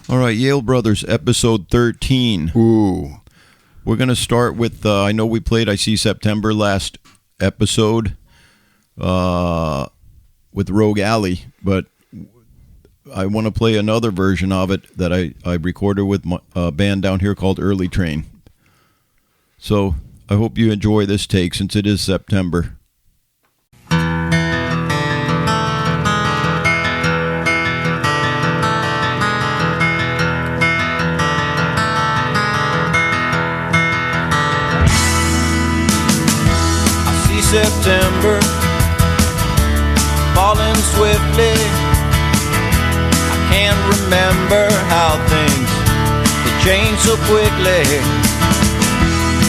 All right, Yale Brothers, episode 13. Ooh. We're going to start with, I know we played I See September last episode with Rogue Alley, but I want to play another version of it that I recorded with a band down here called Early Train. So I hope you enjoy this take since it is September. September falling swiftly. I can't remember how things have changed so quickly.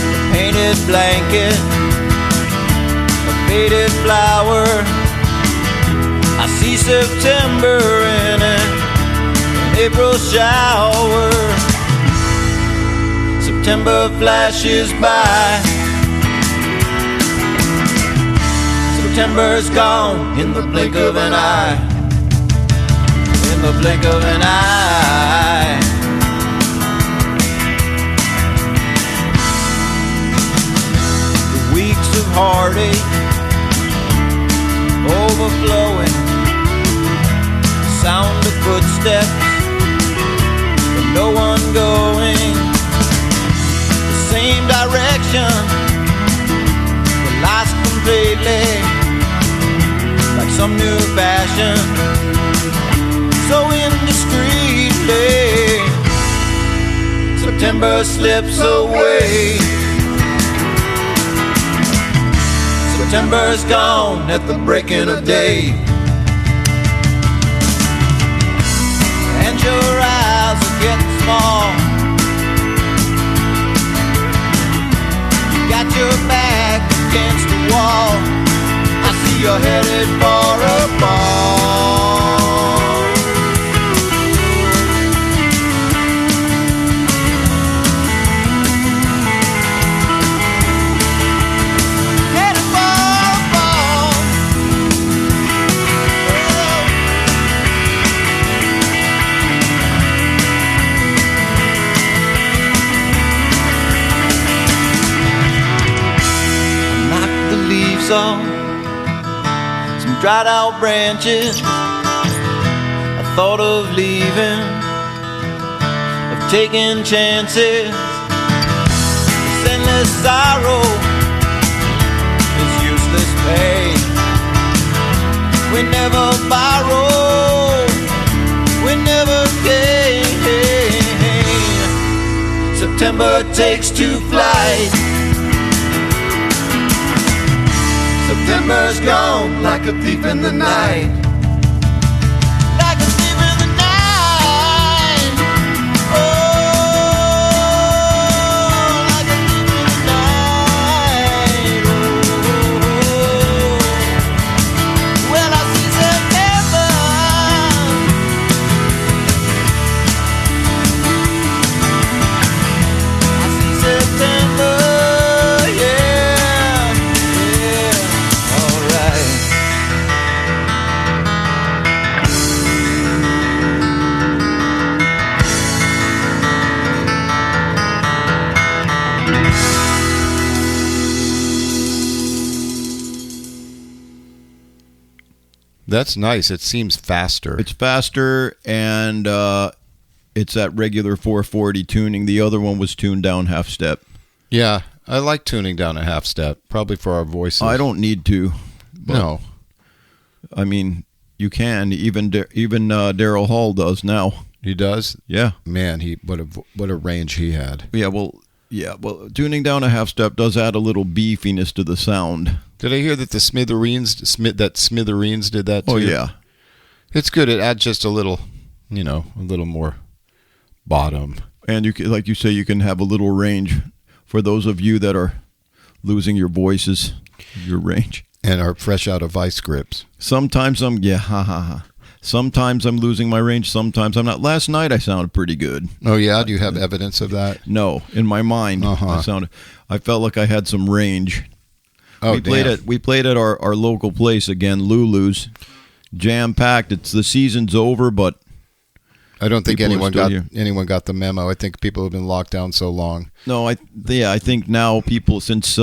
A painted blanket, a faded flower. I see September in an April shower. September flashes by. September's gone in the blink of an eye. In the blink of an eye. The weeks of heartache overflowing. The sound of footsteps, but no one going the same direction. We're lost completely. Like some new fashion, so indiscreetly, September slips away. September's gone at the breaking of day. And your eyes are getting small. You got your back against the wall. I see you're headed for a ball. Headed for a ball. Knock the leaves off dried out branches. I thought of leaving, of taking chances. This endless sorrow, this useless pain. We never borrow, we never gain. September takes to flight. September's gone like a thief in the night. Like a thief in the night. Oh, like a thief in the night. Oh, well, I see September. I see September. That's nice. It seems faster. It's faster, and it's at regular 440 tuning. The other one was tuned down half step. Yeah, I like tuning down a half step, probably for our voices. I don't need to. No. I mean, you can. Even Daryl Hall does now. He does? Yeah. Man, what a range he had. Yeah, well, tuning down a half step does add a little beefiness to the sound. Did I hear that the Smithereens did that too? Oh, yeah. It's good. It adds just a little, a little more bottom. And you can, like you say, you can have a little range for those of you that are losing your voices, your range. And are fresh out of vice grips. Sometimes Sometimes I'm losing my range, sometimes I'm not. Last night I sounded pretty good. Oh, yeah? Do you have evidence of that? No. In my mind, I felt like I had some range. Oh, we played at our local place again, LuLu's. Jam-packed. It's the season's over, but I don't think People are anyone still got the memo. I think people have been locked down so long. No, I think now people, since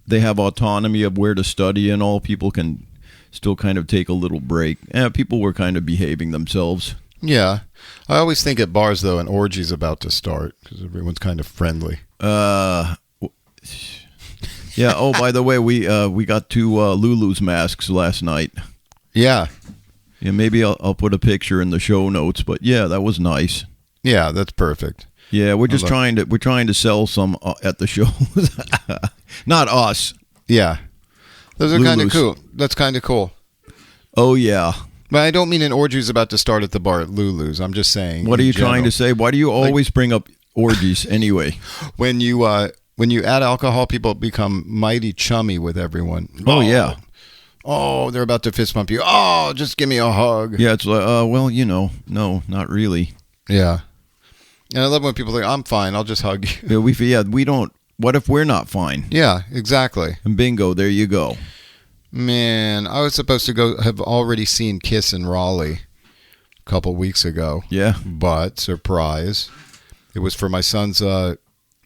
they have autonomy of where to study and all, people can still kind of take a little break. People were kind of behaving themselves. Yeah. I always think at bars, though, an orgy's about to start because everyone's kind of friendly. Yeah. Oh, by the way, we got 2 LuLu's masks last night. Yeah. Yeah, maybe I'll put a picture in the show notes, but yeah, that was nice. Yeah, that's perfect. Yeah, we're trying to sell some at the show. Not us. Yeah. Those are kind of LuLu's. cool. That's kind of cool. Oh yeah. But I don't mean an orgy's about to start at the bar at LuLu's. I'm just saying. What are you general. trying to say? Why do you always bring up orgies anyway? When you add alcohol, people become mighty chummy with everyone. Oh yeah. Oh, they're about to fist bump you. Oh, just give me a hug. Yeah, it's like, well, no, not really. Yeah. And I love when people say, I'm fine, I'll just hug you. Yeah, we don't. What if we're not fine? Yeah, exactly. And bingo, there you go. Man, I was supposed to have already seen Kiss in Raleigh a couple weeks ago. Yeah. But, surprise, it was for my son's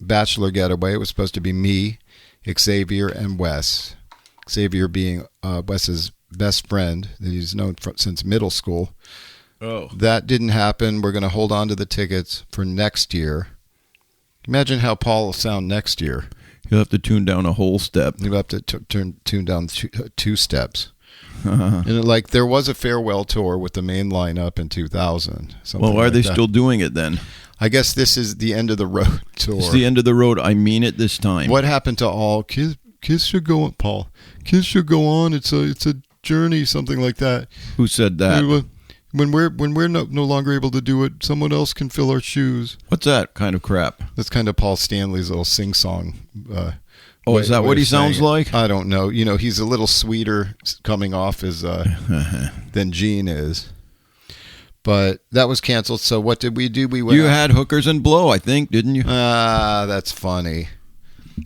bachelor getaway. It was supposed to be me, Xavier, and Wes. Xavier being Wes's best friend that he's known since middle school. Oh. That didn't happen. We're going to hold on to the tickets for next year. Imagine how Paul will sound next year. You'll have to tune down a whole step. You'll have to tune down 2 steps. And there was a farewell tour with the main lineup in 2000. Well, why are they still doing it then? I guess this is the end of the road tour. It's the end of the road. I mean it this time. What happened to all Kiss should go on, Paul? Kiss should go on. It's a journey, something like that. Who said that? When we're no longer able to do it, someone else can fill our shoes. What's that kind of crap? That's kind of Paul Stanley's little sing-song. Is that what he sounds like? I don't know. He's a little sweeter coming off as than Gene is. But that was canceled. So what did we do? You had hookers and blow, I think, didn't you? That's funny.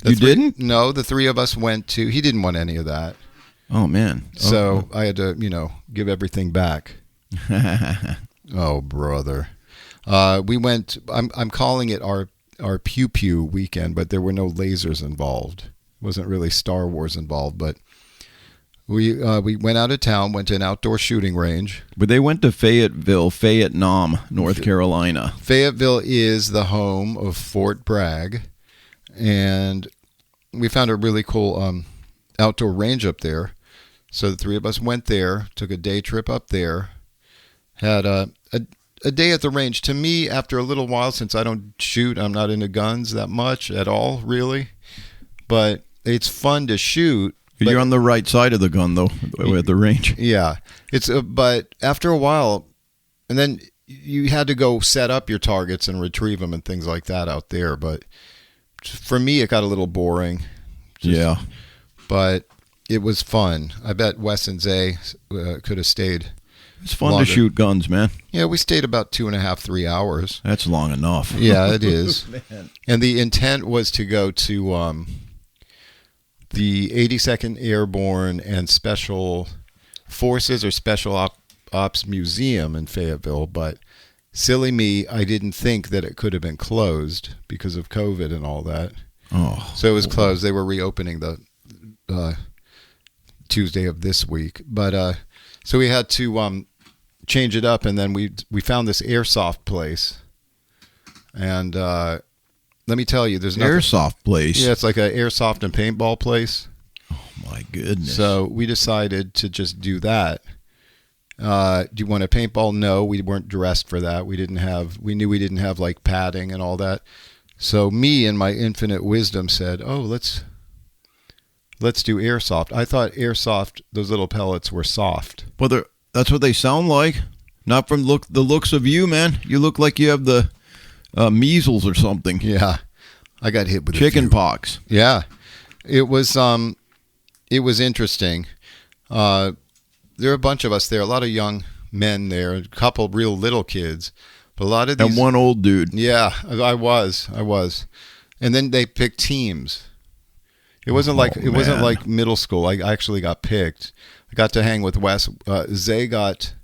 Didn't? No, the 3 of us went to. He didn't want any of that. Oh man. So I had to, give everything back. Oh, brother. We went. I'm calling it our pew pew weekend, but there were no lasers involved. It wasn't really Star Wars involved, but we went out of town, went to an outdoor shooting range. But they went to Fayetteville, North Carolina. Fayetteville is the home of Fort Bragg, and we found a really cool outdoor range up there. So the 3 of us went there, took a day trip up there, had a day at the range. To me, after a little while, since I don't shoot, I'm not into guns that much at all, really. But it's fun to shoot. You're on the right side of the gun, though, at the range. Yeah. But after a while, and then you had to go set up your targets and retrieve them and things like that out there. But for me, it got a little boring. Yeah. But it was fun. I bet Wes and Zay could have stayed. It's fun longer. to shoot guns, man. Yeah, we stayed about 2.5, 3 hours. That's long enough. Yeah, it is. Man. And the intent was to go to the 82nd Airborne and Special Forces or Special Ops Museum in Fayetteville, but silly me, I didn't think that it could have been closed because of COVID and all that. Oh. So it was closed. They were reopening the Tuesday of this week. But so we had to change it up, and then we found this airsoft place. And let me tell you, there's nothing. Airsoft place? Yeah, it's like an airsoft and paintball place. Oh, my goodness. So we decided to just do that. Do you want a paintball? No, we weren't dressed for that. We knew we didn't have like padding and all that. So me in my infinite wisdom said, oh, let's do airsoft. I thought airsoft, those little pellets were soft. Well, that's what they sound like. Not from the looks of you, man. You look like you have the measles or something. Yeah. I got hit with chicken pox. Yeah. It was interesting. There were a bunch of us there, a lot of young men there, a couple real little kids. But a lot of these, and one old dude. Yeah, I was. And then they picked teams. It wasn't like middle school. I actually got picked. I got to hang with Wes. Zay got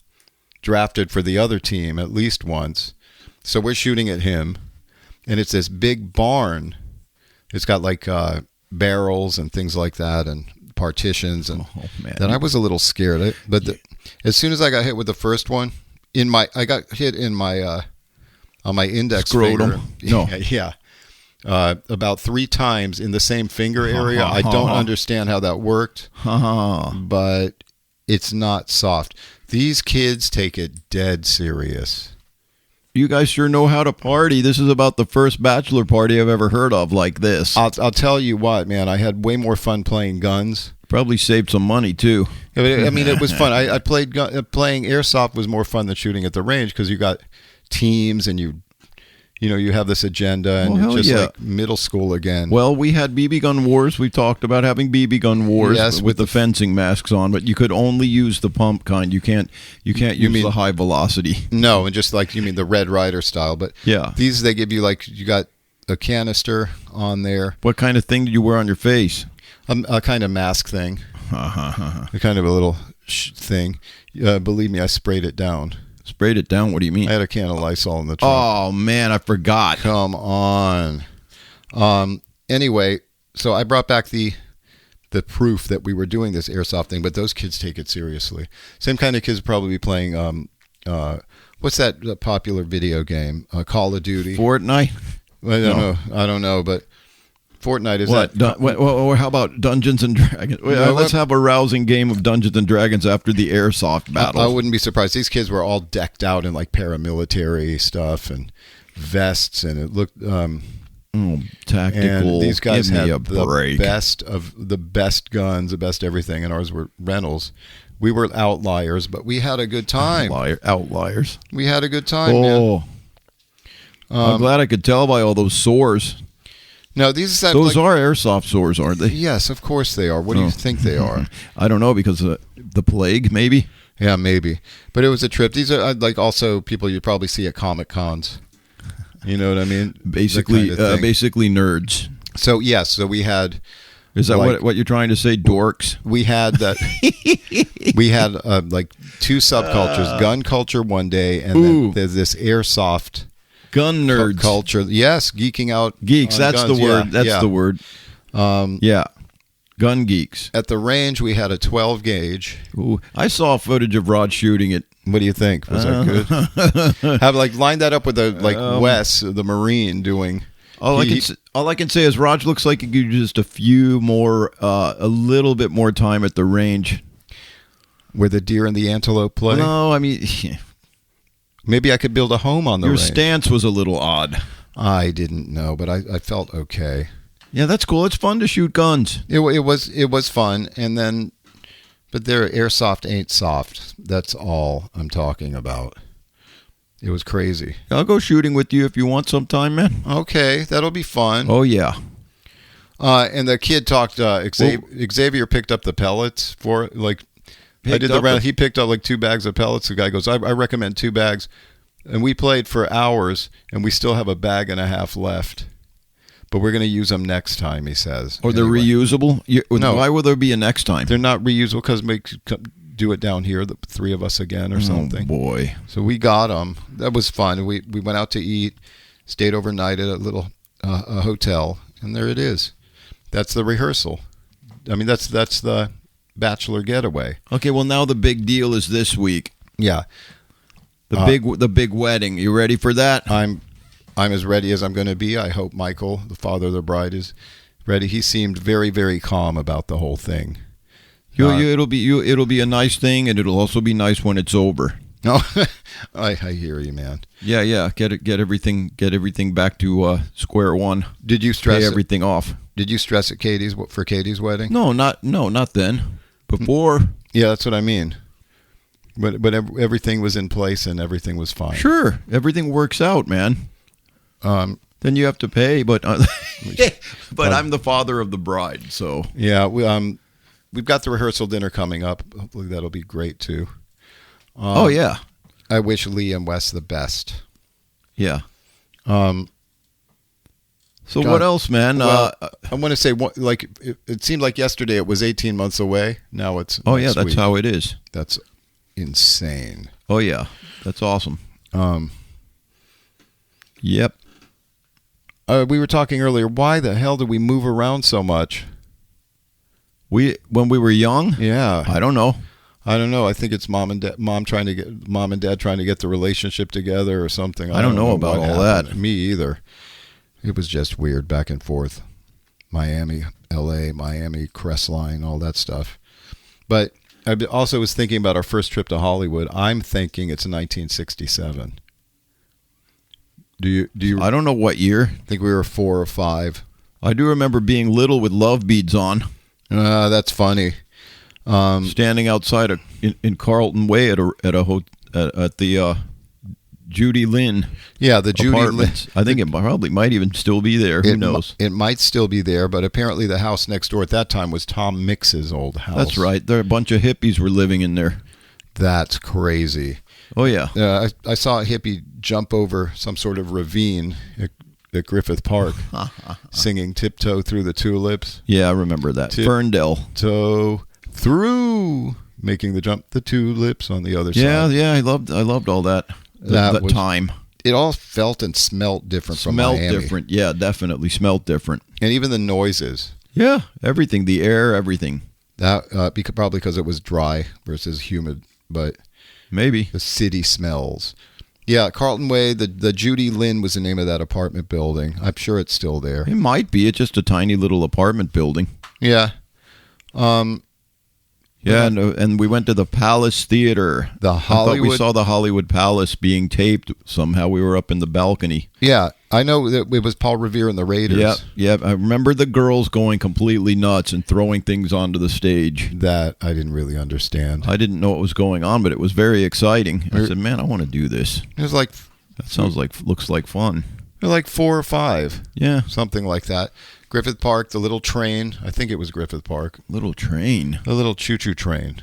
drafted for the other team at least once. So we're shooting at him, and it's this big barn. It's got like barrels and things like that, and partitions, and then I was a little scared. As soon as I got hit with the first one, I got hit in my on my index Scrotum. finger. No. Yeah. About 3 times in the same finger area. I don't understand how that worked, but it's not soft. These kids take it dead serious. You guys sure know how to party. This is about the first bachelor party I've ever heard of like this. I'll tell you what, man. I had way more fun playing guns. Probably saved some money, too. I mean, it was fun. I played playing airsoft was more fun than shooting at the range because you got teams and you have this agenda, and it's just like middle school again. Well, we had BB gun wars. We talked about having BB gun wars with the fencing masks on, but you could only use the pump kind. You can't use the high velocity. No, and just like you mean the Red Ryder style, but yeah, these they give you like you got a canister on there. What kind of thing did you wear on your face? A kind of mask thing. A kind of a little thing. Believe me, I sprayed it down. Sprayed it down? What do you mean? I had a can of Lysol in the trunk. Oh, man, I forgot. Come on. Anyway, so I brought back the proof that we were doing this airsoft thing, but those kids take it seriously. Same kind of kids probably playing, what's that popular video game? Call of Duty? Fortnite? I don't know, but Fortnite is what? That. How about Dungeons and Dragons? Let's have a rousing game of Dungeons and Dragons after the airsoft battle. I wouldn't be surprised. These kids were all decked out in like paramilitary stuff and vests, and it looked tactical. And these guys Give me had a break. the best guns, the best everything, and ours were rentals. We were outliers, but we had a good time. Outliers. We had a good time. Man. I'm glad I could tell by all those sores. No, those are airsoft sores, aren't they? Yes, of course they are. What do you think they are? I don't know, because of the plague, maybe? Yeah, maybe. But it was a trip. These are like also people you probably see at Comic Cons. You know what I mean? Basically nerds. So, yes, so we had... Is that what you're trying to say, dorks? We had that. We had like 2 subcultures, gun culture one day, and then there's this airsoft... Gun nerds. Culture. Yes, geeking out. Geeks, that's guns. the word. That's the word. Yeah. Gun geeks. At the range, we had a 12 gauge. Ooh, I saw footage of Rod shooting it. What do you think? Was that good? Have like lined that up with Wes, the Marine, doing. All I can say is Rod looks like he could use just a little bit more time at the range. Where the deer and the antelope play? No, I mean... Maybe I could build a home on the range. Your stance was a little odd. I didn't know, but I felt okay. Yeah, that's cool. It's fun to shoot guns. It was fun, and then, but their airsoft ain't soft. That's all I'm talking about. It was crazy. I'll go shooting with you if you want sometime, man. Okay, that'll be fun. Oh yeah. And the kid talked. Xavier picked up the pellets for like. I did the round. He picked up like 2 bags of pellets. The guy goes, I recommend 2 bags. And we played for hours, and we still have a bag and a half left. But we're going to use them next time, he says. Or they're reusable? No. Why would there be a next time? They're not reusable because we do it down here, the 3 of us again or something. Oh, boy. So we got them. That was fun. We went out to eat, stayed overnight at a little a hotel, and there it is. That's the rehearsal. I mean, that's the... bachelor getaway. Okay, well now the big deal is this week. Yeah. The big wedding. You ready for that? I'm as ready as I'm going to be. I hope Michael, the father of the bride, is ready. He seemed very, very calm about the whole thing. It'll be a nice thing, and it'll also be nice when it's over. No, I hear you, man. Yeah. Get everything back to square one. Did you stress pay everything off? Did you stress at Katie's wedding? No, not then. Before. Yeah, that's what I mean. But everything was in place and everything was fine. Sure, everything works out, man. Then you have to pay, but I'm the father of the bride, so yeah. We've got the rehearsal dinner coming up. Hopefully that'll be great too. Oh yeah. I wish Lee and Wes the best. Yeah. So God. what else, man? Well, I want to say, it seemed like yesterday it was 18 months away. Now it's that's week. how it is. That's insane. Oh yeah, that's awesome. Yep. We were talking earlier. Why the hell did we move around so much? When we were young. Yeah, I don't know. I think it's mom and dad trying to get the relationship together or something. I don't know about all that. Me either. It was just weird, back and forth. Miami, LA, Miami, Crestline, all that stuff. But I also was thinking about our first trip to Hollywood. I'm thinking it's 1967. Do you? I don't know what year. Think we were 4 or 5. I do remember being little with love beads on. That's funny. Standing outside in Carlton Way at the Judy Lynn. Yeah, the Judy Lynn. I think it probably might even still be there. Who knows? It might still be there, but apparently the house next door at that time was Tom Mix's old house. That's right. There a bunch of hippies were living in there. That's crazy. Oh yeah. I saw a hippie jump over some sort of ravine at Griffith Park, singing "Tiptoe Through the Tulips." Yeah, I remember that. Ferndale. Tiptoe through, making the jump, the tulips on the other side. Yeah. I loved all that. That time. It all felt and smelled different from Miami. Smelled different. Yeah, definitely smelled different. And even the noises. Yeah, everything. The air, everything. That probably because it was dry versus humid, but maybe the city smells. Yeah, Carlton Way. The Judy Lynn was the name of that apartment building. I'm sure it's still there. It might be. It's just a tiny little apartment building. Yeah. Yeah, and we went to the Palace Theater. The Hollywood. We saw the Hollywood Palace being taped somehow. We were up in the balcony. Yeah, I know that it was Paul Revere and the Raiders. Yeah. I remember the girls going completely nuts and throwing things onto the stage. That I didn't really understand. I didn't know what was going on, but it was very exciting. I said, "Man, I want to do this." It was like looks like fun. They're like 4 or 5. Yeah, something like that. Griffith Park, the little train. I think it was Griffith Park. Little train. A little choo-choo train.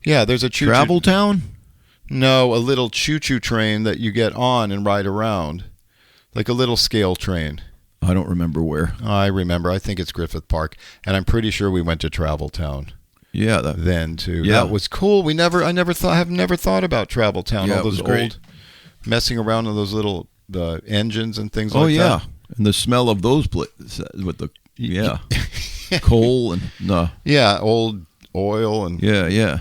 Yeah, there's a choo-choo. Travel Town? No, a little choo-choo train that you get on and ride around. Like a little scale train. I don't remember where. I remember. I think it's Griffith Park. And I'm pretty sure we went to Travel Town. Yeah. Then, too. Yeah. That was cool. I've never thought about Travel Town. Yeah, all those it was great. old, messing around on those little the engines and things like that. Oh, yeah. And the smell of those with the coal and old oil and yeah.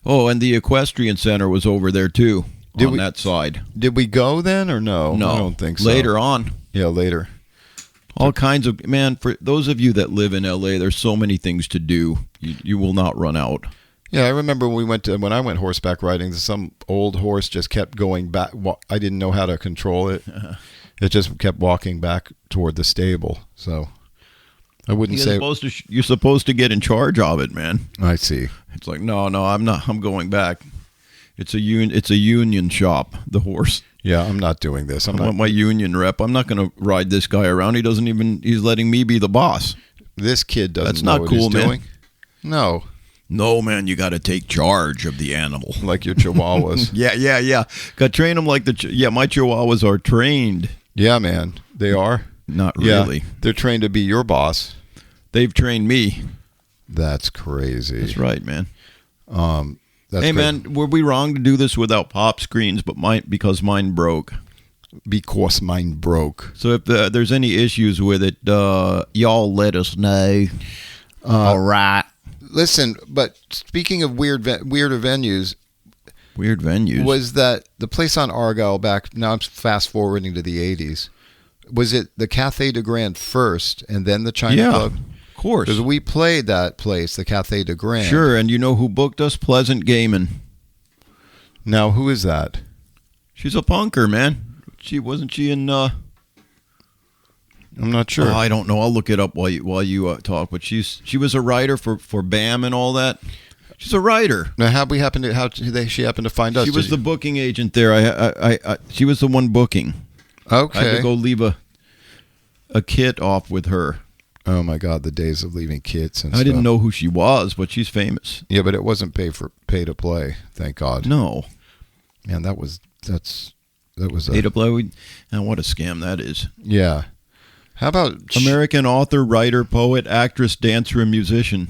Oh, and the Equestrian Center was over there too on that side. Did we go then or no? No, I don't think so. Later on. Yeah, later. All kinds of for those of you that live in LA, there's so many things to do. You will not run out. Yeah, I remember when I went horseback riding, some old horse just kept going back. I didn't know how to control it. It just kept walking back toward the stable. So I wouldn't say you're supposed to get in charge of it, man. I see. It's like no, I'm not. I'm going back. It's a union shop. The horse. Yeah, I'm not doing this. I want my union rep. I'm not going to ride this guy around. He's letting me be the boss. This kid doesn't That's know not what cool, he's man. doing. No. No, man, you got to take charge of the animal. Like your chihuahuas. Yeah. Got to train them like my chihuahuas are trained. Yeah, man. They are? Not really. Yeah, they're trained to be your boss. They've trained me. That's crazy. That's right, man. That's hey, man, were we wrong to do this without pop screens, because mine broke? Because mine broke. So if there's any issues with it, y'all let us know. All right. Listen, but speaking of weirder venues. Weird venues. Was that the place on Argyle back, now I'm fast forwarding to the 80s. Was it the Cathay de Grande first and then the China Club? Of course. Because we played that place, the Cathay de Grande. Sure, and you know who booked us? Pleasant Gaiman. Now, who is that? She's a punker, man. Wasn't she in... I'm not sure. Oh, I don't know. I'll look it up while you talk. But she was a writer for BAM and all that. She's a writer. Now, how did she happen to find us? She was the booking agent there. She was the one booking. Okay. I had to go leave a kit off with her. Oh my God, the days of leaving kits and stuff. I didn't know who she was, but she's famous. Yeah, but it wasn't pay to play. Thank God. No. Man, that was pay to play. And what a scam that is. Yeah. How about American author, writer, poet, actress, dancer, and musician?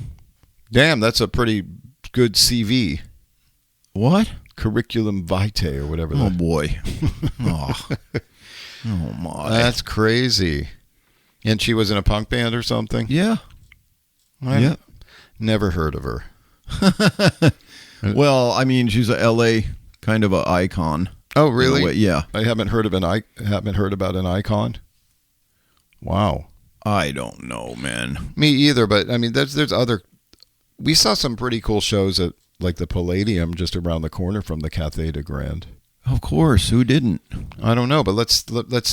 Damn, that's a pretty good CV. What? Curriculum vitae or whatever. Oh, boy. Oh my. That's crazy. And she was in a punk band or something? Yeah. Yeah. Never heard of her. Well, I mean, she's a L.A. kind of an icon. Oh, really? Yeah. I haven't heard about an icon. Wow. I don't know, man. Me either, but I mean, there's other. We saw some pretty cool shows at like the Palladium just around the corner from the Cathay de Grande. Of course, who didn't? I don't know, but let's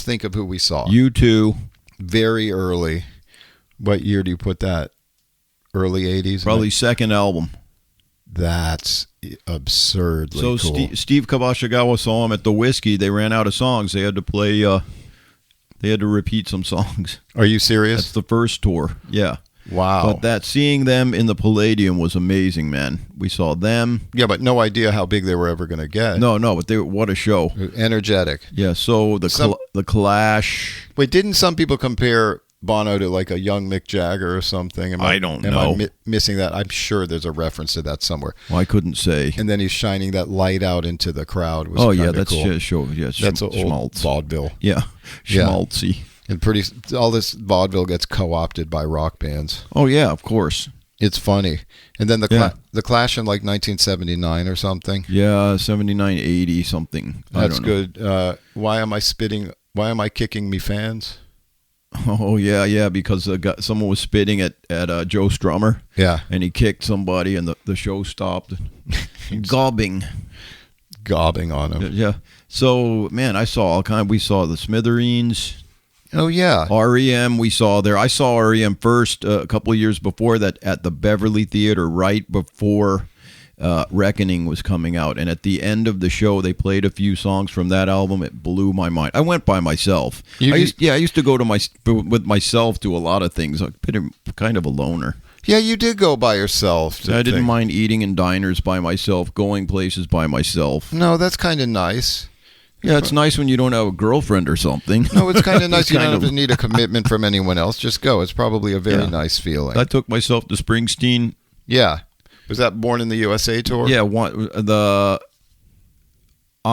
think of who we saw. U2. Very early. What year do you put that? Early 80s? Probably second album. That's absurdly cool. Steve Kabashagawa saw him at the Whiskey. They ran out of songs. They had to play. They had to repeat some songs. Are you serious? That's the first tour. Yeah. Wow. But seeing them in the Palladium was amazing, man. We saw them. Yeah, but no idea how big they were ever going to get. No, but what a show. Energetic. Yeah. So the Clash. Wait, didn't some people compare Bono to like a young Mick Jagger or something? I don't know. Am I missing that? I'm sure there's a reference to that somewhere. Well, I couldn't say. And then he's shining that light out into the crowd. Oh yeah, that's cool. show. Yeah, that's old vaudeville. Yeah, schmaltzy. And all this vaudeville gets co-opted by rock bands. Oh yeah, of course. It's funny. And then the Clash in like 1979 or something. Yeah, 79, 80 something. That's good. Why am I kicking me fans? Oh yeah, because someone was spitting at Joe Strummer. Yeah, and he kicked somebody, and the show stopped. gobbing on him. Yeah. So man, I saw all kind. We saw the Smithereens. Oh yeah, REM. We saw there. I saw REM first a couple of years before that at the Beverly Theater, right before Reckoning was coming out, and at the end of the show they played a few songs from that album. It blew my mind. I went by myself. I used to go with myself to a lot of things. I'm kind of a loner. Yeah, you did go by yourself. I didn't mind eating in diners by myself, going places by myself. No, that's kind of nice. Yeah, it's nice when you don't have a girlfriend or something. No, it's kind of nice. You don't have to need a commitment from anyone else. Just go. It's probably a very nice feeling. I took myself to Springsteen. Yeah. Was that Born in the USA tour? Yeah, on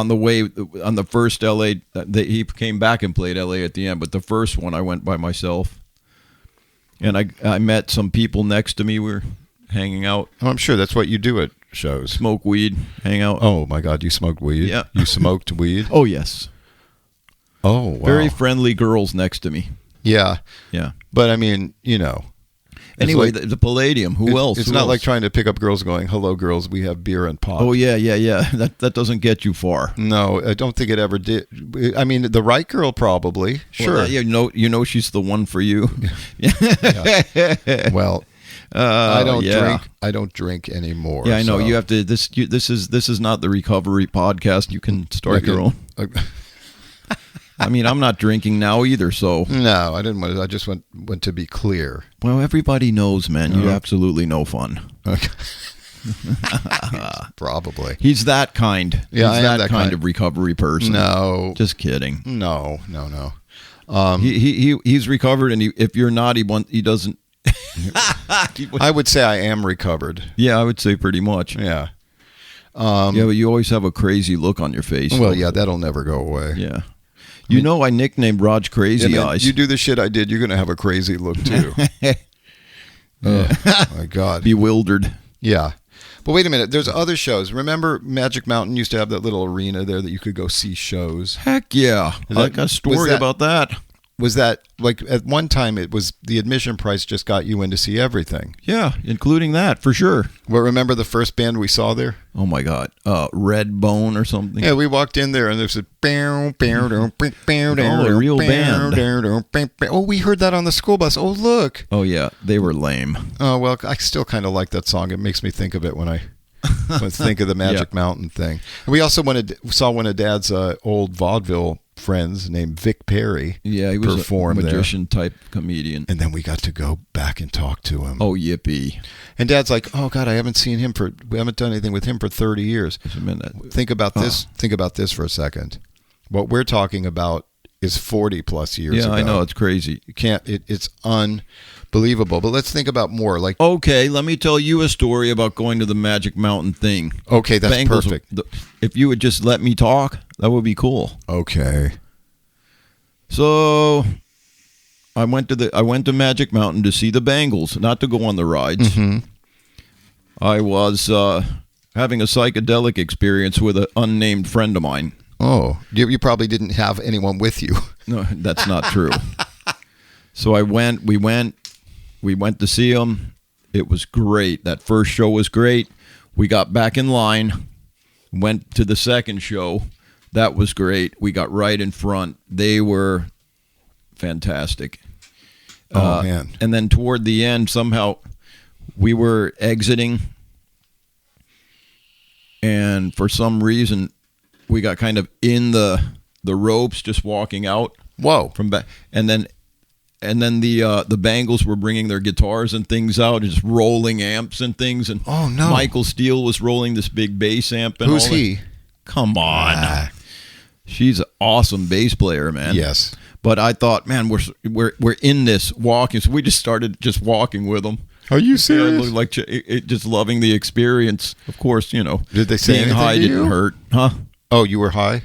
the first LA, he came back and played LA at the end, but the first one I went by myself, and I met some people next to me. We were hanging out. Oh, I'm sure that's what you do at shows. Smoke weed, hang out. Oh my God, you smoked weed? Yeah, you smoked weed. Oh yes. Oh wow. Very friendly girls next to me. Yeah, yeah. But I mean, you know. Anyway, like, the Palladium. Who else? It's not like trying to pick up girls going, "Hello, girls, we have beer and pot." Oh yeah. That doesn't get you far. No, I don't think it ever did. I mean, the right girl probably. Sure. Well, you know she's the one for you. Yeah. Well, I don't drink. I don't drink anymore. Yeah, I know. So. You have to. This is not the recovery podcast. You can start your own. I mean, I'm not drinking now either, so... No, I didn't want to. I just want to be clear. Well, everybody knows, man. You're absolutely no fun. Okay. Probably. He's that kind. Yeah, He's that kind of recovery person. No. Just kidding. No. He's recovered, and if you're not, he doesn't... I would say I am recovered. Yeah, I would say pretty much. Yeah. But you always have a crazy look on your face. Well, yeah, that'll never go away. Yeah. I nicknamed Raj Crazy Eyes. You do the shit I did, you're going to have a crazy look, too. Oh, my God. Bewildered. Yeah. But wait a minute. There's other shows. Remember Magic Mountain used to have that little arena there that you could go see shows? Heck yeah. I got a story about that. Was that, like, at one time, it was the admission price just got you in to see everything? Yeah, including that, for sure. Well, remember the first band we saw there? Oh, my God. Redbone or something? Yeah, we walked in there, and there's a... Oh, a real band. Oh, we heard that on the school bus. Oh, look. Oh, yeah, they were lame. Oh, well, I still kind of like that song. It makes me think of it when I think of the Magic Mountain thing. And we also saw one of Dad's old vaudeville friends named Vic Perry. Yeah, he was a magician type comedian. And then we got to go back and talk to him. Oh, yippee. And Dad's like, "Oh God, we haven't done anything with him for 30 years. Just a minute. Think about this. Think about this for a second. What we're talking about is 40 plus years ago. I know, it's crazy. You can't. It's unbelievable. believable. But let's think about more. Like, Okay, let me tell you a story about going to the Magic Mountain thing. okay, that's Bangles, perfect. If you would just let me talk, that would be cool. Okay. So I went to Magic Mountain to see the Bangles, not to go on the rides. Mm-hmm. I was having a psychedelic experience with an unnamed friend of mine. Oh, you probably didn't have anyone with you. No, that's not true. So we went to see them. It was great. That first show was great. We got back in line, went to the second show. That was great. We got right in front. They were fantastic. Oh, man. And then toward the end, somehow we were exiting, and for some reason we got kind of in the ropes, just walking out. Whoa. From back, and then the Bangles were bringing their guitars and things out, and just rolling amps and things. And Oh, no. Michael Steele was rolling this big bass amp. And Who's all that. he? Come on, Ah. she's an awesome bass player, man. Yes. But I thought, man, we're in this walking, so we just started just walking with them. Are you Yeah, serious? it looked like just loving the experience. Of course, Did they say being anything high to didn't you? hurt, huh? Oh, you were high?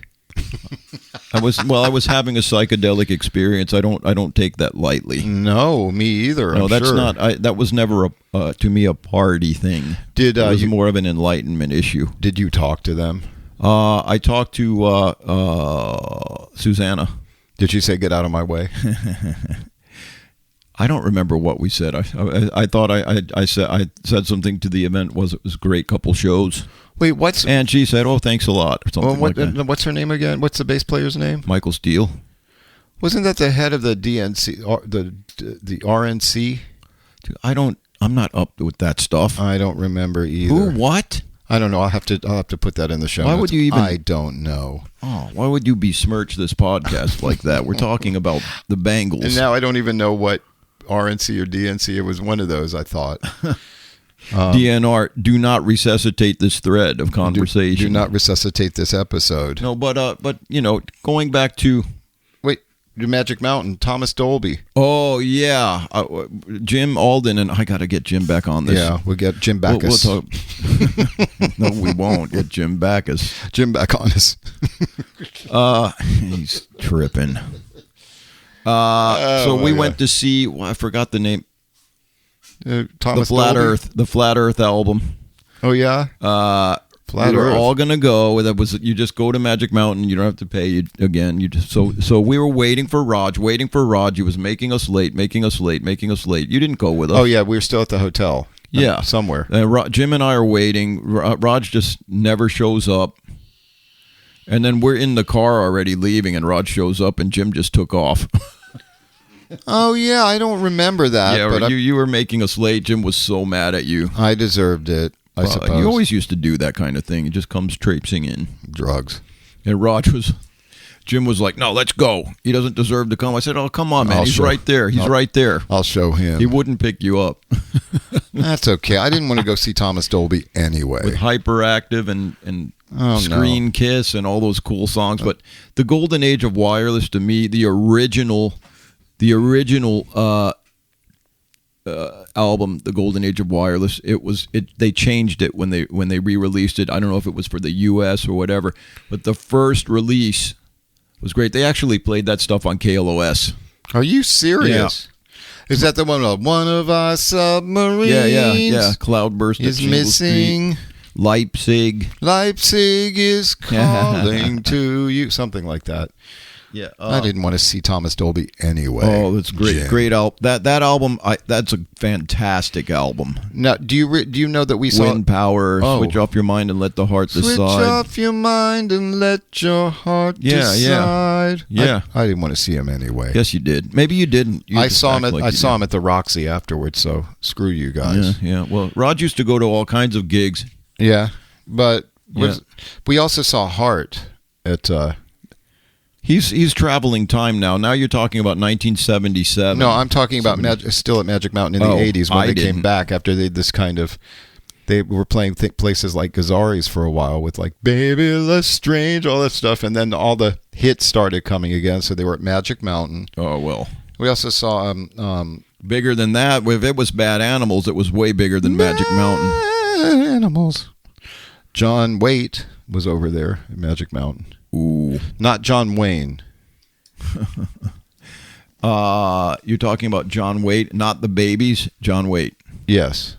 I was having a psychedelic experience. I don't take that lightly. No, me either. No, I'm that's sure. not. That was never to me a party thing. Did It was you more of an enlightenment issue. did you talk to them? I talked to Susanna. Did you say get out of my way? I don't remember what we said. I thought I said something to the event. It was a great couple shows. Wait, what's And she said, "Oh, thanks a lot," or something like that. what's her name again? What's the bass player's name? Michael Steele. Wasn't that the head of the DNC or the RNC? I'm not up with that stuff. I don't remember either. Who? What? I don't know. I'll have to put that in the show. Why notes. would you even- I don't know. Oh, why would you besmirch this podcast like that? We're talking about the Bangles. And now I don't even know what RNC or DNC. It was one of those, I thought. DNR, do not resuscitate this thread of conversation. Do not resuscitate this episode. No, but going back to. Wait, your Magic Mountain, Thomas Dolby. Oh yeah, Jim Alden, and I got to get Jim back on this. Yeah, we'll get Jim Backus. We'll talk. No, we won't get Jim Backus. Jim back on us. He's tripping. So we went to see. Well, I forgot the name. Thomas The Dolby? Flat Earth album. Oh yeah. Flat We were Earth. all gonna go. That was you just go to Magic Mountain. You don't have to pay again. You just so we were waiting for Raj. He was making us late. You didn't go with us. Oh yeah, we were still at the hotel. Yeah, somewhere. Jim and I are waiting. Raj just never shows up. And then we're in the car already leaving, and Raj shows up, and Jim just took off. Oh yeah, I don't remember that. Yeah, but you were making us late. Jim was so mad at you. I deserved it. I suppose. You always used to do that kind of thing. He just comes traipsing in. Drugs. And Jim was like, "No, let's go. He doesn't deserve to come." I said, "Oh, come on, man. He's right there. He's right there." I'll show him. He wouldn't pick you up. That's okay. I didn't want to go see Thomas Dolby anyway. With Hyperactive and Oh, Screen no. Kiss and all those cool songs. But the golden age of wireless, to me, the original album, The Golden Age of Wireless, they changed it when they re-released it. I don't know if it was for the US or whatever, but the first release was great. They actually played that stuff on KLOS. Are you serious? Is that the one of our submarines? Yeah. Cloudburst is at Shingle missing. Street. Leipzig is calling to you. Something like that. Yeah, I didn't want to see Thomas Dolby anyway. Oh, that's great! Jim. Great album. That album, that's a fantastic album. Now, do you know that we saw Wind Power, Oh. Switch Off Your Mind and Let the Heart Switch Decide. off your mind and let your heart decide. Yeah. I didn't want to see him anyway. Yes, you did. Maybe you didn't. You I just saw him. act like I you saw did. him at the Roxy afterwards. So screw you guys. Yeah. Well, Rod used to go to all kinds of gigs. Yeah, but Yeah. we also saw Hart at. He's traveling time now. Now you're talking about 1977. No, I'm talking about still at Magic Mountain in the 80s when they came back after they they were playing places like Gazzari's for a while with like Baby Lestrange, all that stuff, and then all the hits started coming again. So they were at Magic Mountain. Oh well. We also saw Bigger than that. If it was Bad Animals, it was way bigger than Magic Mountain. Animals. John Waite was over there at Magic Mountain. Ooh. Not John Wayne. You're talking about John Waite, not the Babies. John Waite. Yes.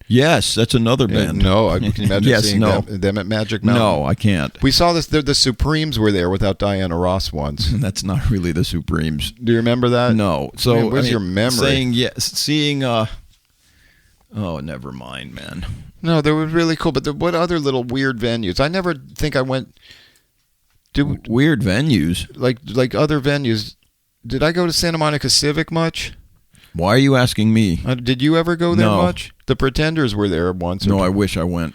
Yes, that's another band. No, I can imagine Yes, seeing no. them at Magic Mountain. No, I can't. We saw this. The Supremes were there without Diana Ross once. That's not really the Supremes. Do you remember that? No. So Man, where's your memory? Saying yes, seeing. Oh, never mind, man. No, they were really cool. But what other little weird venues? I never think I went. Weird venues. Like other venues. Did I go to Santa Monica Civic much? Why are you asking me? Did you ever go there No. much? The Pretenders were there once. No, I wish I went.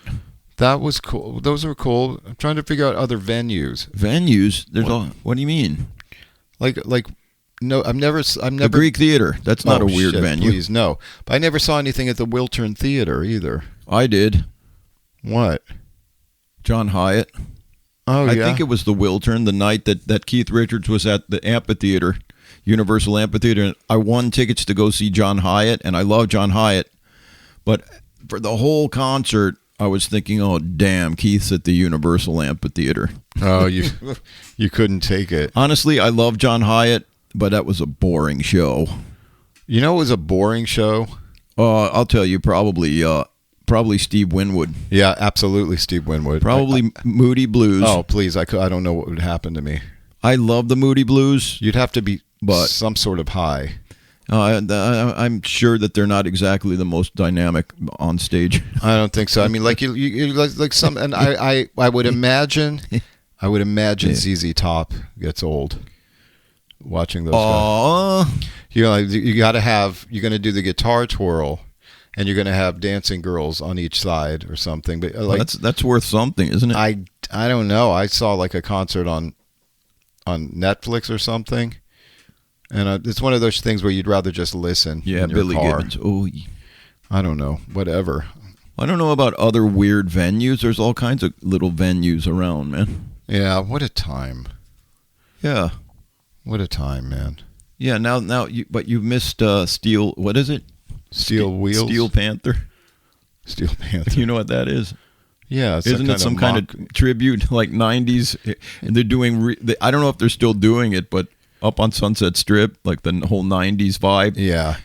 That was cool. Those were cool. I'm trying to figure out other venues. Venues? What do you mean? Like no, I've never. The Greek Theater. That's not a weird shit, venue. Please, no. But I never saw anything at the Wiltern Theater either. I did. What? John Hyatt. Oh, I yeah. think it was the Wiltern, the night that Keith Richards was at the amphitheater, Universal Amphitheater. And I won tickets to go see John Hyatt, and I love John Hyatt. But for the whole concert, I was thinking, oh, damn, Keith's at the Universal Amphitheater. Oh, you couldn't take it. Honestly, I love John Hyatt, but that was a boring show. You know, it was a boring show. I'll tell you, probably Steve Winwood. Yeah, absolutely, Steve Winwood. Probably Moody Blues. Oh, please! I don't know what would happen to me. I love the Moody Blues. You'd have to be But- some sort of high. I'm sure that they're not exactly the most dynamic on stage. I don't think so. I mean, like you like some, and I would imagine, Yeah. ZZ Top gets old. Watching those guys. Oh, You know, you got to have. You're going to do the guitar twirl, and you're going to have dancing girls on each side or something. But like that's worth something, isn't it? I don't know. I saw like a concert on Netflix or something, and it's one of those things where you'd rather just listen. Yeah, in your Billy car. Gibbons. Oh, I don't know. Whatever. I don't know about other weird venues. There's all kinds of little venues around, man. Yeah. What a time. Yeah, What a time, man. yeah. Now, you missed Steele. What is it? Steel Wheels. Steel Panther. Steel Panther. You know what that is? Yeah. It's Isn't it some kind of tribute, like 90s? And they're doing, I don't know if they're still doing it, but up on Sunset Strip, like the whole 90s vibe. Yeah.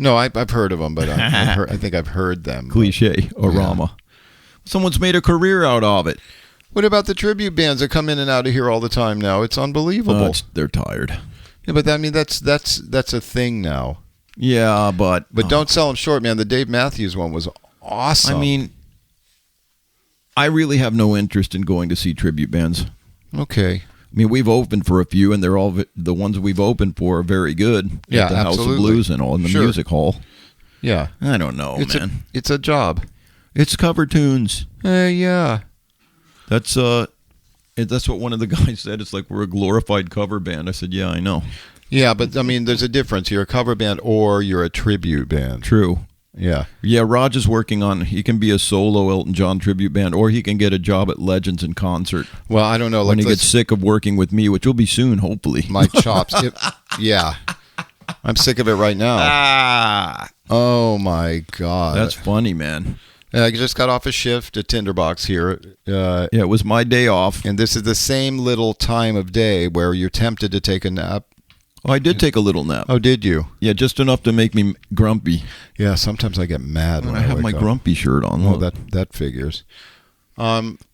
No, I've heard of them, but I think I've heard them. Cliche, Orama. Someone's made a career out of it. What about the tribute bands that come in and out of here all the time now? It's unbelievable. They're tired. Yeah, but I mean that's a thing now. Yeah, but Don't sell them short, man. The Dave Matthews one was awesome. I mean, I really have no interest in going to see tribute bands. okay. I mean, we've opened for a few, and they're all the ones we've opened for are very good. Yeah, at the House of absolutely. Blues and all in the Sure. music hall. Yeah. I don't know, man. It's a job. It's cover tunes. Yeah. That's what one of the guys said. It's like we're a glorified cover band. I said, yeah, I know. Yeah, but I mean, there's a difference. You're a cover band or you're a tribute band. True. Yeah. Yeah, Raj is working on. He can be a solo Elton John tribute band, or he can get a job at Legends in Concert Well, I don't know. when he Let's- gets sick of working with me, which will be soon, hopefully. my chops. Yeah. I'm sick of it right now. Ah, Oh my God. that's funny, man. I just got off a shift at Tinderbox here. Yeah, it was my day off. And this is the same little time of day where you're tempted to take a nap. Oh, I did take a little nap. Oh, did you? Yeah, just enough to make me grumpy. Yeah, sometimes I get mad when I have my wake up. grumpy shirt on. Well, Look. that figures.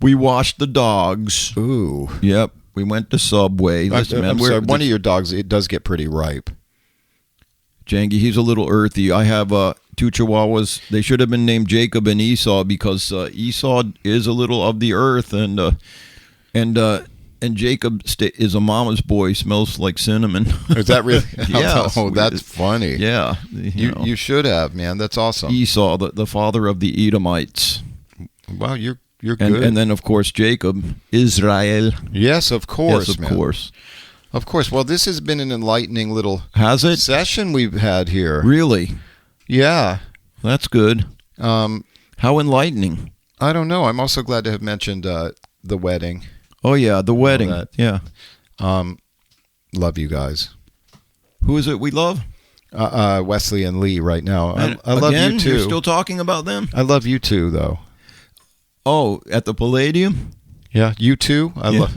We washed the dogs. Ooh. Yep, we went to Subway. Listen, man, I'm sorry, one of your dogs, it does get pretty ripe. Jangy, he's a little earthy. I have two chihuahuas. They should have been named Jacob and Esau because Esau is a little of the earth, and Jacob is a mama's boy. Smells like cinnamon. Is that really? Yeah. Oh, that's funny. Yeah. You should have, man. That's awesome. Esau, the father of the Edomites. Wow, you're good. And then, of course, Jacob, Israel. yes, of course, Yes, of man. course. Of course. Well, this has been an enlightening little Has it? session we've had here. Really? Yeah. That's good. How enlightening. I don't know. I'm also glad to have mentioned the wedding. Oh, yeah, the wedding. that. Yeah. Love you guys. Who is it we love? Wesley and Lee right now. And I love again, you too. You're still talking about them? I love you too, though. Oh, at the Palladium? Yeah, you too. I love.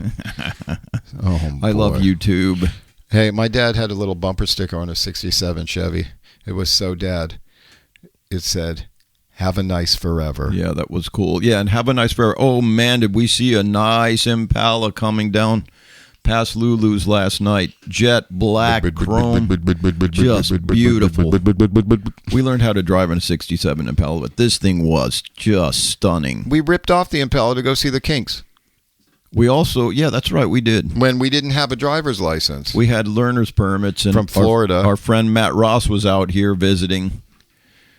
Oh, I love boy. YouTube. Hey, my dad had a little bumper sticker on a '67 Chevy. It was so dad. It said, "Have a nice forever." Yeah, that was cool. Yeah, and have a nice forever. Oh man, did we see a nice Impala coming down past LuLu's last night? Jet black chrome, just beautiful. We learned how to drive in a '67 Impala, but this thing was just stunning. We ripped off the Impala to go see the Kinks We also, yeah, that's right, we did. when we didn't have a driver's license. We had learner's permits, and From Florida. Our friend Matt Ross was out here visiting.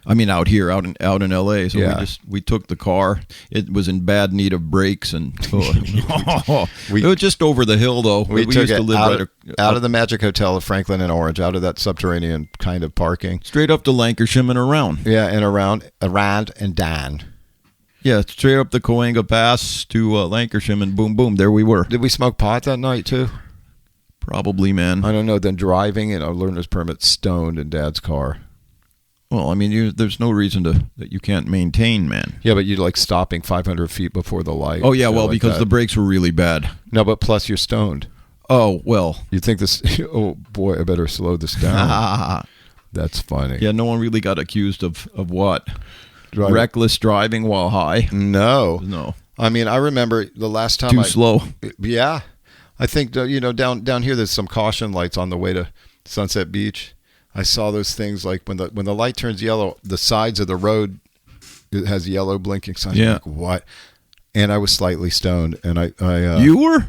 I mean, out in L.A. So Yeah. we took the car. It was in bad need of brakes, and it was just over the hill though. We took used it to live out of the Magic Hotel of Franklin and Orange, out of that subterranean kind of parking. straight up to Lancashire and around. Yeah, and around and down. Yeah, straight up the Coanga Pass to Lancashire, and boom, boom, there we were. Did we smoke pot that night too? Probably, man. I don't know. Then driving in a learner's permit stoned in Dad's car. Well, I mean, there's no reason that you can't maintain, man. Yeah, but you're like stopping 500 feet before the light. Oh yeah, shit well, like because that. the brakes were really bad. No, but plus you're stoned. Oh well. You think this? Oh boy, I better slow this down. That's funny. Yeah, no one really got accused of what? Driving. Reckless driving while high? No. No. I mean, I remember the last time Too slow. Yeah, I think down here there's some caution lights on the way to Sunset Beach. I saw those things like when the light turns yellow, the sides of the road it has yellow blinking signs. Yeah. Like, what? And I was slightly stoned, and I You were?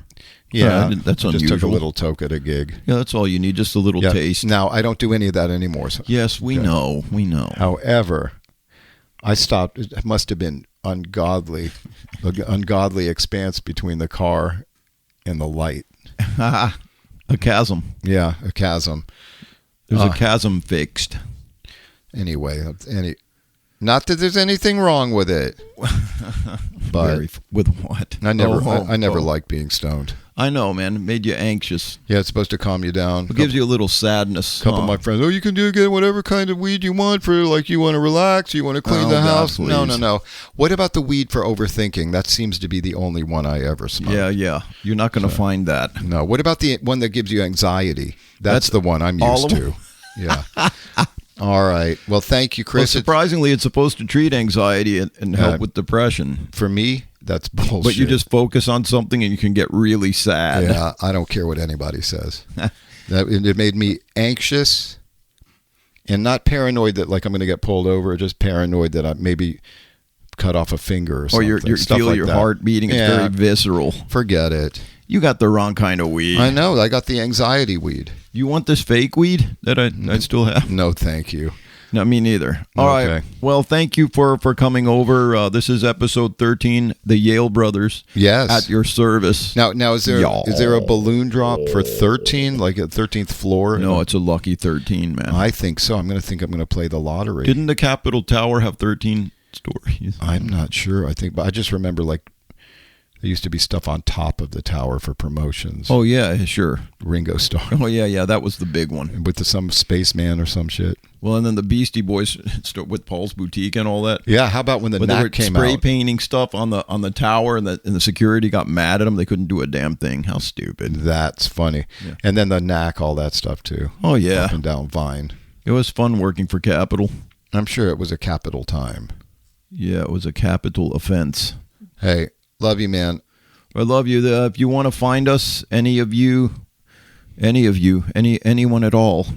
yeah, that's just unusual. took a little toke at a gig. Yeah, that's all you need, just a little Yeah. taste. Now I don't do any of that anymore. So. Yes, we know. We know. However, I stopped. It must have been ungodly expanse between the car and the light. A chasm. Yeah, a chasm. There's a chasm fixed. Anyway, not that there's anything wrong with it, but With what? I never Oh. liked being stoned. I know, man. It made you anxious. Yeah, it's supposed to calm you down. It gives you a little sadness. A couple of my friends, you can get whatever kind of weed you want for, like, you want to relax, you want to clean Oh, the God, house. please. No. What about the weed for overthinking? That seems to be the only one I ever smoked. Yeah. You're not going to find that. No. What about the one that gives you anxiety? That's the one I'm all used of to. Yeah. All right. Well, thank you, Well, Chris. surprisingly, it's supposed to treat anxiety and help with depression. For me, that's bullshit. But you just focus on something and you can get really sad. Yeah, I don't care what anybody says. It made me anxious and not paranoid that like I'm going to get pulled over, just paranoid that I maybe cut off a finger or Or something. you Stuff feel like your that. heart beating. It's Yeah. very visceral. Forget it. You got the wrong kind of weed. I know. I got the anxiety weed. You want this fake weed that I still have? No, thank you. No, me neither. All right. Okay. Well, thank you for coming over. This is episode 13, the Yale brothers. Yes. At your service. Now is there a balloon drop for 13, like at 13th floor? No, it's a lucky 13, man. I think so. I'm going to play the lottery. Didn't the Capitol Tower have 13 stories? I'm not sure. But I just remember like there used to be stuff on top of the tower for promotions. Oh, yeah, sure. Ringo Starr Oh, yeah, that was the big one. with some spaceman or some shit. Well, and then the Beastie Boys with Paul's Boutique and all that. Yeah, how about when the But they were Knack came spray out? painting stuff on the tower, and the security got mad at them. They couldn't do a damn thing. How stupid! That's funny. Yeah. And then the Knack, all that stuff too. Oh yeah, Up and down Vine. it was fun working for Capitol. I'm sure it was a capital time. Yeah, it was a capital offense. Hey, love you, man. I love you. If you want to find us, anyone at all,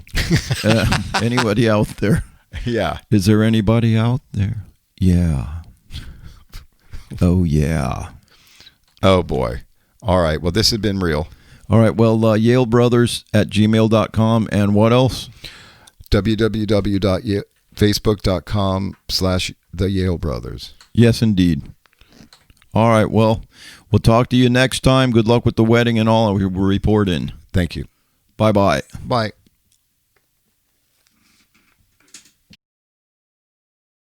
anybody out there? Yeah. Is there anybody out there? Yeah. Oh yeah. Oh boy. All right. Well, this has been real. All right. Well, YaleBrothers@gmail.com, and what else? www.facebook.com/the Yale Brothers. Yes, indeed. All right. Well, we'll talk to you next time. Good luck with the wedding and all. We'll report in. Thank you. Bye-bye. Bye.